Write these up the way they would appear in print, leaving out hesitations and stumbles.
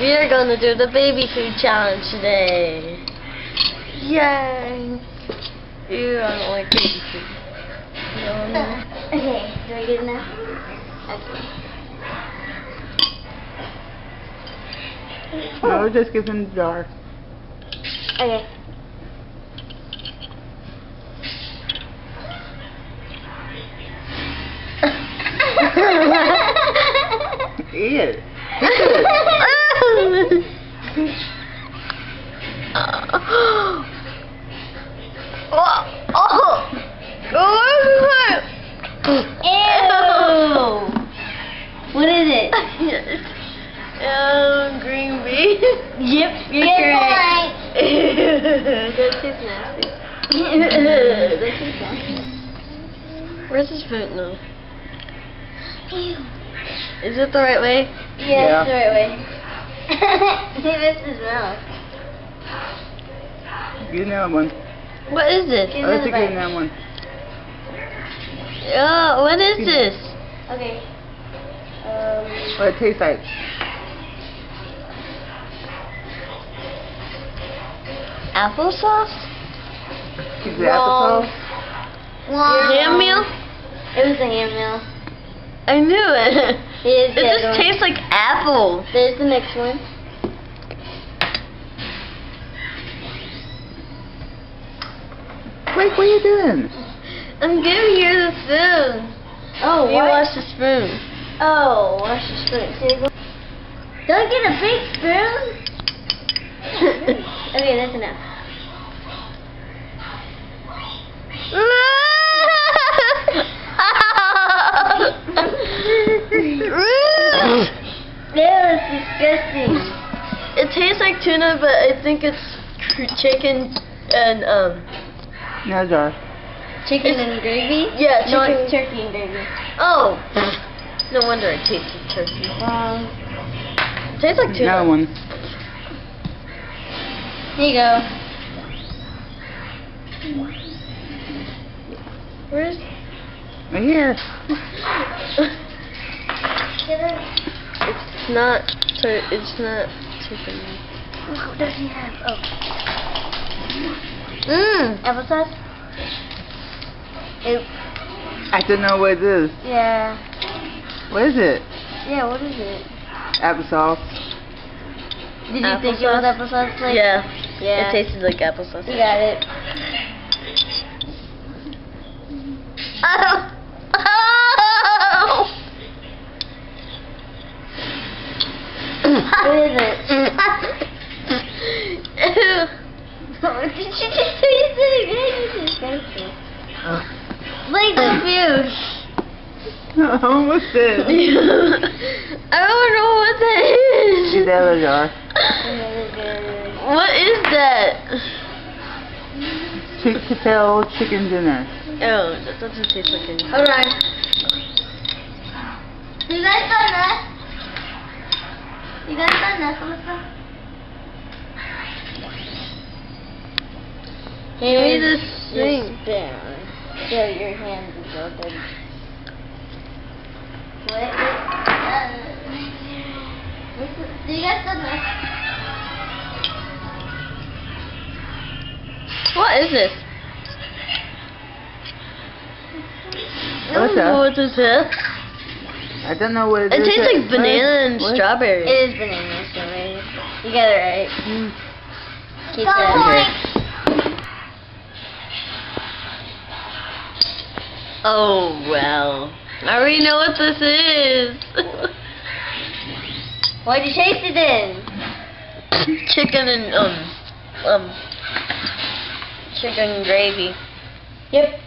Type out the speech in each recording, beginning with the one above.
We are gonna do the baby food challenge today. Yay! Ew, I don't like baby food. Okay, do I get enough? Okay. No, just give him the jar. Okay. Eat it. What is it? Green bean. Yep, you're correct. That tastes nasty. That tastes nasty. Where's the spoon though? Ew. Is it the right way? Yeah, it's the right way. He missed his mouth. Get another one. What is this? Give Let's another get bite. another one. What is this? Okay. What it tastes like? Applesauce? Is it applesauce? Ham meal? It was a ham meal. I knew it. Here's It the other just one. tastes like apple. There's the next one. Wait, what are you doing? I'm giving you the spoon. Oh, You what? wash the spoon. Oh, wash the spoon. So you go. Don't get a big spoon. Okay, that's enough. Ew, it's disgusting. It tastes like tuna, but I think it's chicken and Another jar. Chicken and gravy? yeah, No, chicken. it's turkey and gravy. Oh, no wonder it tasted turkey. It tastes like tuna. Another one. Here you go. Where's? Right here. It's not. It's not chicken. What does he have? Oh, applesauce? I don't know what it is. Yeah. What is it? Yeah, what is it? Applesauce. Did you think it was applesauce? Like, Yeah. Yeah. It tasted like applesauce. You got it. Oh. What is it? Ew. Did you just say it again? This is disgusting. Like the food. Almost did. I don't know what that is. Get the other jar. What is that? Potato chicken dinner. Oh, that doesn't taste like anything. Hold on. You guys done that? You guys done that? Give me this thing. Spoon. So your hands is all dirty. What? You guys done that? What is this? I What's don't know that? what this is. I don't know what it It is. tastes like banana and What? strawberry. It is banana and strawberry. You got it right. Keep that. Oh well. I already know what this is. What'd you taste it in? Chicken and chicken gravy. Yep.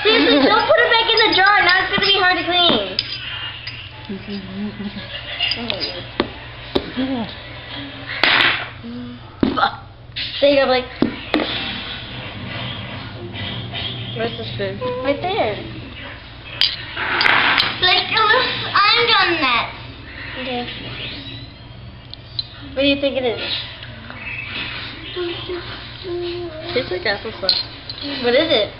Seriously, don't put it back in the jar. Now it's gonna be hard to clean. There you go, Blake. Where's the spoon? Right there. Blake, I'm done that. Okay. What do you think it is? Tastes like applesauce. What is it?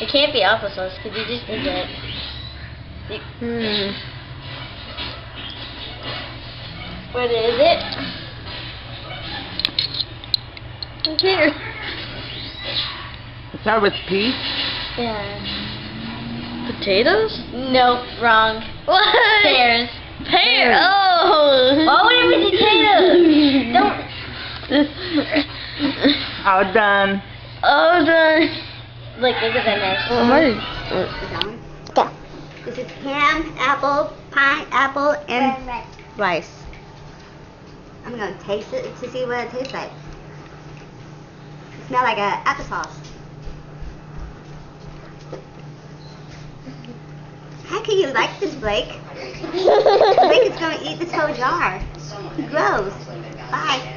It can't be applesauce because you just did that. What is it? It's here. It started with P. Yeah. Potatoes? Nope, wrong. What? Pears. Pear. Oh. Why would it be potatoes? Don't. All done. Oh, done. Look at the mess. Oh, my. Go. This is ham, apple, pineapple, and rice. I'm gonna taste it to see what it tastes like. It smells like applesauce. How can you like this, Blake? Blake is gonna eat this whole jar. Gross. Bye.